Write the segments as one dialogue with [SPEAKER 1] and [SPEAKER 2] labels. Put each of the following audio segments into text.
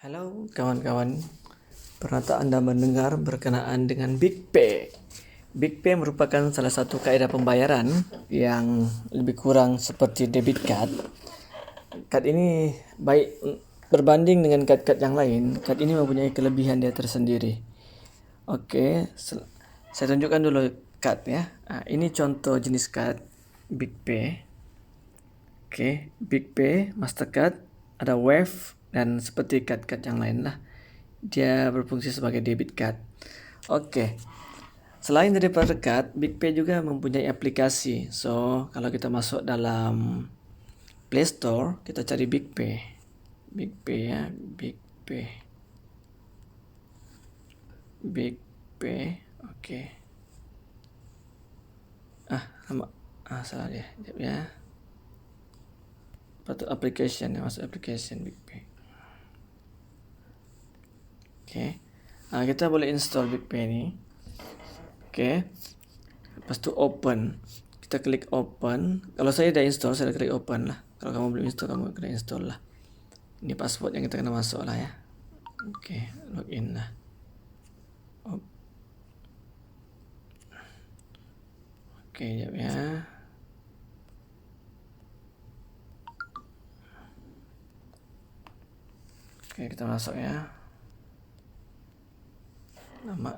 [SPEAKER 1] Halo kawan-kawan, pernah tak Anda mendengar berkenaan dengan Big Pay? Big Pay merupakan salah satu kaedah pembayaran yang lebih kurang seperti debit card. Kad ini baik berbanding dengan kad-kad yang lain, kad ini mempunyai kelebihan dia tersendiri. Oke, saya tunjukkan dulu kad ya. Ini contoh jenis kad Big Pay. Oke, Big Pay, Mastercard, ada Wave, dan seperti kad-kad yang lain lah. Dia berfungsi sebagai debit card. Oke. Selain daripada kad, Big Pay juga mempunyai aplikasi. So, kalau kita masuk dalam Play Store, kita cari Big Pay. Big Pay ya, Big Pay. Big Pay. Oke. Salah dia. Sekejap ya. Patut application ya, masuk application Big Pay. Oke. Kita boleh install Big Pay ni. Oke. Lepas tu open. Kita klik open. Kalau saya dah install, saya dah klik open lah. Kalau kamu belum install, kamu kena install lah. Ini password yang kita kena masuk lah ya. Oke, login lah. Oke, sekejap ya. Oke, kita masuk ya. Nama.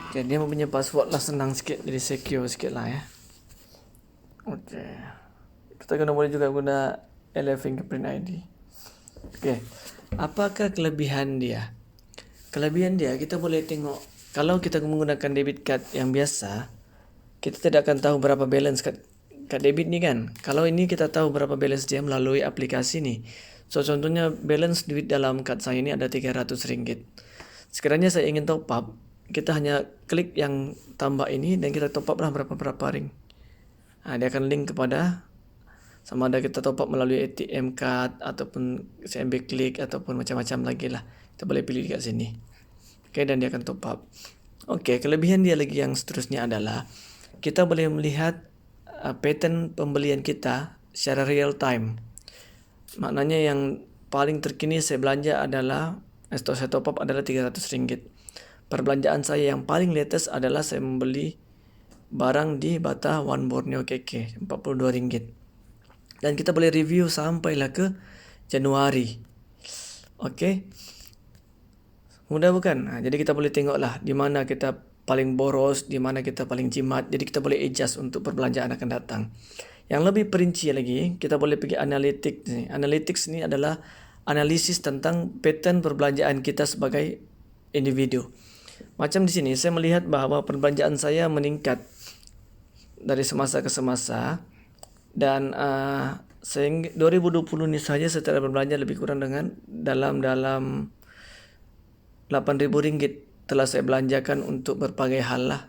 [SPEAKER 1] Oke, dia mempunyai password lah, senang sikit, jadi secure sikit lah ya. Oke. Kita boleh juga guna LF Fingerprint ID. Oke. Apakah kelebihan dia? Kelebihan dia, kita boleh tengok. Kalau kita menggunakan debit card yang biasa, kita tidak akan tahu berapa balance kad debit ni kan. Kalau ini kita tahu berapa balance dia melalui aplikasi ni. So contohnya balance duit dalam kad saya ini ada RM300. Sekiranya saya ingin top up, kita hanya klik yang tambah ini dan kita top up lah berapa ring. Dia akan link kepada sama ada kita top up melalui ATM card ataupun CMB Click ataupun macam-macam lagi lah. Kita boleh pilih dekat sini. Oke, dan dia akan top up. Oke, kelebihan dia lagi yang seterusnya adalah kita boleh melihat pattern pembelian kita secara real time. Maknanya yang paling terkini saya belanja adalah, atau saya top up adalah RM300. Perbelanjaan saya yang paling latest adalah saya membeli barang di Bata One Borneo KK RM42. Dan kita boleh review sampailah ke Januari. Okey. Mudah bukan? Jadi kita boleh tengoklah di mana kita paling boros, di mana kita paling jimat. Jadi kita boleh adjust untuk perbelanjaan akan datang. Yang lebih perinci lagi, kita boleh pergi analytics ni. Analytics ni adalah analisis tentang pattern perbelanjaan kita sebagai individu. Macam di sini saya melihat bahawa perbelanjaan saya meningkat dari semasa ke semasa. Dan 2020 ni saja saya telah berbelanja lebih kurang dengan dalam RM8,000 telah saya belanjakan untuk berbagai hal lah,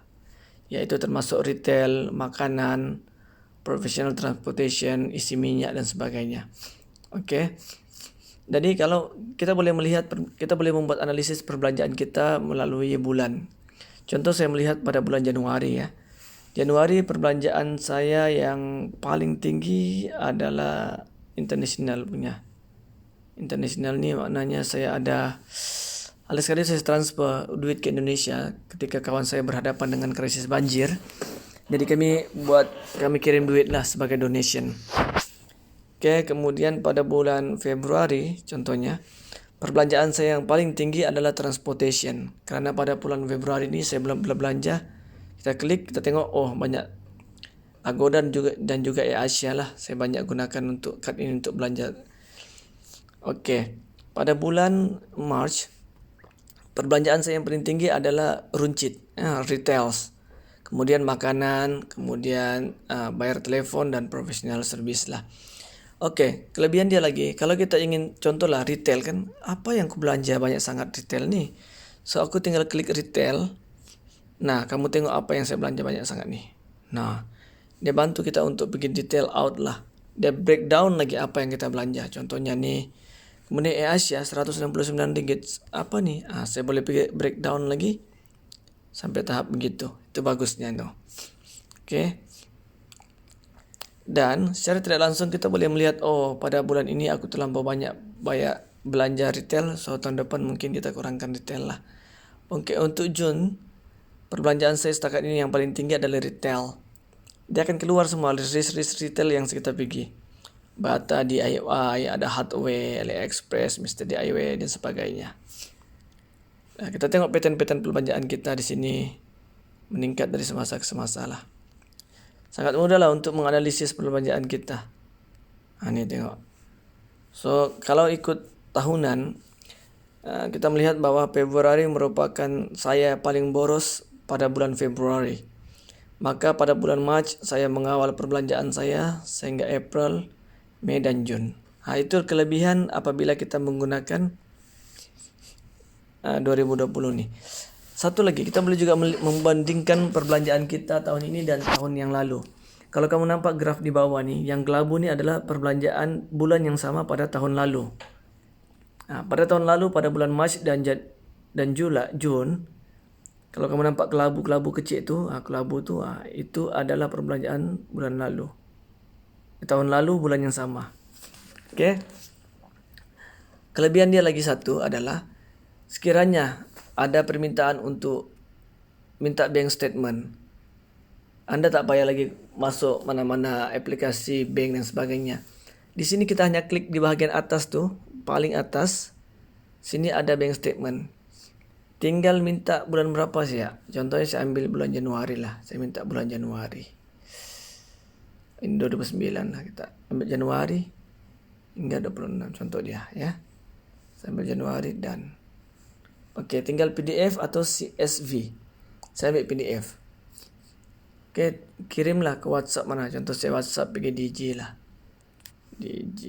[SPEAKER 1] iaitu termasuk retail, makanan, professional transportation, isi minyak dan sebagainya. Okey. Jadi kalau kita boleh melihat, kita boleh membuat analisis perbelanjaan kita melalui bulan. Contoh saya melihat pada bulan Januari ya. Januari perbelanjaan saya yang paling tinggi adalah international punya. International ni maknanya saya ada, alas sekali saya transfer duit ke Indonesia ketika kawan saya berhadapan dengan krisis banjir. Jadi kami kirim duit lah sebagai donation. Oke, kemudian pada bulan Februari contohnya, perbelanjaan saya yang paling tinggi adalah transportation. Kerana pada bulan Februari ini saya belum belanja. Kita klik, kita tengok, banyak Agoda dan juga AirAsia lah. Saya banyak gunakan untuk kad ini untuk belanja. Okey, pada bulan March, perbelanjaan saya yang paling tinggi adalah runcit, retails. Kemudian makanan, kemudian bayar telefon dan professional service lah. Okey, kelebihan dia lagi, kalau kita ingin contohlah retail kan, apa yang aku belanja banyak sangat retail ni. So aku tinggal klik retail. Nah, kamu tengok apa yang saya belanja banyak sangat ni. Nah, dia bantu kita untuk pergi detail out lah. Dia breakdown lagi apa yang kita belanja. Contohnya ni, kemudian AirAsia RM169. Apa ni? Saya boleh pergi breakdown lagi sampai tahap begitu. Itu bagusnya tu. Oke. Dan secara tidak langsung kita boleh melihat, oh pada bulan ini aku terlampau banyak belanja retail, so tahun depan mungkin kita kurangkan retail lah. Oke, untuk Jun, perbelanjaan saya setakat ini yang paling tinggi adalah retail. Dia akan keluar semua list retail yang kita pergi. Bata DIY, ada Hardware, AliExpress, Mr. DIY dan sebagainya. Nah, kita tengok pattern-pattern perbelanjaan kita di sini meningkat dari semasa ke semasa lah. Sangat mudah lah untuk menganalisis perbelanjaan kita. Ini tengok. So, kalau ikut tahunan, kita melihat bahwa Februari merupakan saya paling boros pada bulan Februari. Maka pada bulan Mac saya mengawal perbelanjaan saya sehingga April, Mei dan Jun. Itu kelebihan apabila kita menggunakan 2020 nih. Satu lagi, kita boleh juga membandingkan perbelanjaan kita tahun ini dan tahun yang lalu. Kalau kamu nampak graf di bawah nih, yang kelabu nih adalah perbelanjaan bulan yang sama pada tahun lalu. Pada tahun lalu pada bulan Mac dan Jun, kalau kamu nampak kelabu kecil itu, itu adalah perbelanjaan bulan lalu. Tahun lalu bulan yang sama. Oke. Kelebihan dia lagi satu adalah sekiranya ada permintaan untuk minta bank statement, Anda tak payah lagi masuk mana-mana aplikasi bank dan sebagainya. Di sini kita hanya klik di bahagian atas tuh, paling atas. Sini ada bank statement. Tinggal minta bulan berapa sih ya. Contohnya saya ambil bulan Januari lah. Saya minta bulan Januari. Ini 2009 lah, kita ambil Januari hingga 26 contoh dia ya. Saya ambil Januari dan oke, tinggal PDF atau CSV. Saya ambil PDF. Oke, kirimlah ke WhatsApp mana. Contoh saya WhatsApp pergi DJ lah. DJ.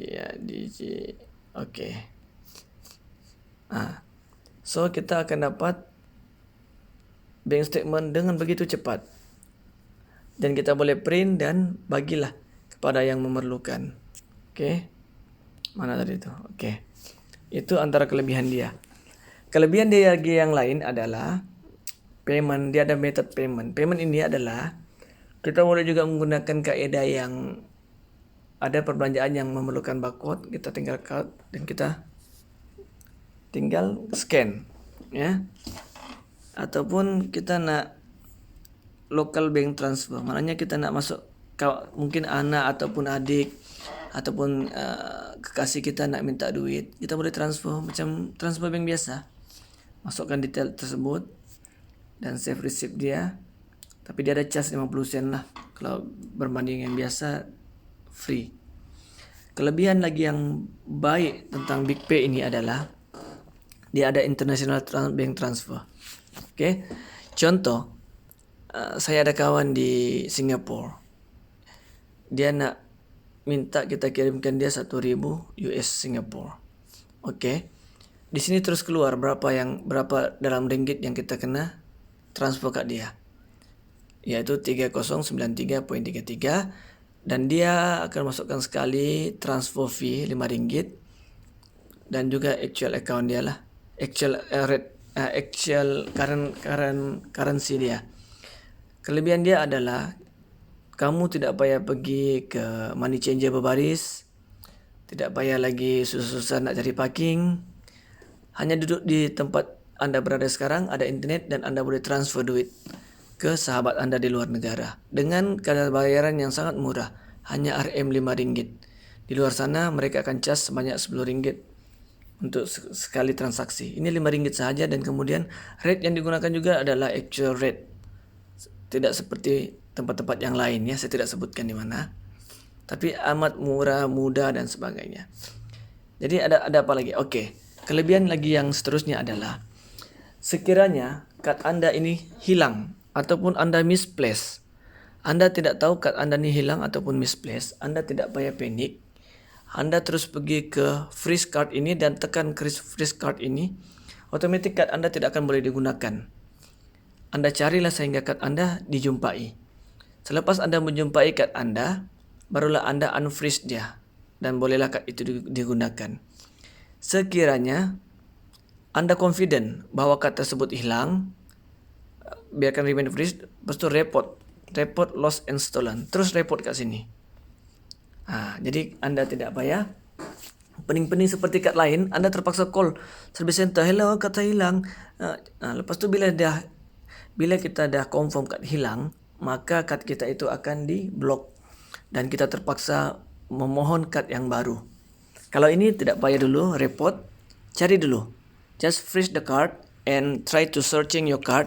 [SPEAKER 1] Oke. So kita akan dapat bank statement dengan begitu cepat. Dan kita boleh print dan bagilah kepada yang memerlukan. Oke. Mana tadi itu? Oke. Itu antara kelebihan dia. Kelebihan dia lagi yang lain adalah payment. Dia ada method payment. Payment ini adalah kita boleh juga menggunakan kaidah yang ada perbelanjaan yang memerlukan barcode. Kita tinggal card dan kita tinggal scan ya. Ataupun kita nak local bank transfer. Maknanya kita nak masuk mungkin anak ataupun adik ataupun kekasih kita nak minta duit, kita boleh transfer macam transfer bank biasa. Masukkan detail tersebut dan save receipt dia. Tapi dia ada charge 50 sen lah. Kalau berbanding yang biasa free. Kelebihan lagi yang baik tentang BigPay ini adalah dia ada international bank transfer. Oke. Contoh, saya ada kawan di Singapura. Dia nak minta kita kirimkan dia 1,000 US Singapura. Oke. Di sini terus keluar berapa dalam ringgit yang kita kena transfer kat dia. Yaitu 3093.33 dan dia akan masukkan sekali transfer fee 5 ringgit dan juga actual account dia lah. Actual currency dia. Kelebihan dia adalah kamu tidak payah pergi ke money changer berbaris, tidak payah lagi susah-susah nak cari parking. Hanya duduk di tempat Anda berada sekarang, ada internet dan Anda boleh transfer duit ke sahabat Anda di luar negara dengan kadar bayaran yang sangat murah, hanya RM 5 ringgit. Di luar sana mereka akan charge sebanyak 10 ringgit untuk sekali transaksi. Ini 5 ringgit sahaja dan kemudian rate yang digunakan juga adalah actual rate. Tidak seperti tempat-tempat yang lain ya, saya tidak sebutkan di mana. Tapi amat murah, mudah dan sebagainya. Jadi ada apa lagi? Oke. Kelebihan lagi yang seterusnya adalah sekiranya kad Anda ini hilang ataupun Anda misplace. Anda tidak tahu kad Anda ini hilang ataupun misplace, Anda tidak payah panik. Anda terus pergi ke freeze card ini dan tekan freeze card ini, otomatis kad Anda tidak akan boleh digunakan. Anda carilah sehingga kad Anda dijumpai. Selepas Anda menjumpai kad Anda, barulah Anda unfreeze dia dan bolehlah kad itu digunakan. Sekiranya Anda confident bahwa kad tersebut hilang, biarkan remain freeze, lepas itu report report lost and stolen. Terus report kat sini. Jadi anda tidak payah pening-pening seperti kad lain. Anda terpaksa call service center, hello, kad saya hilang. Lepas tu bila kita dah confirm kad hilang, maka kad kita itu akan di block dan kita terpaksa memohon kad yang baru. Kalau ini tidak payah dulu report, cari dulu. Just freeze the card and try to searching your card.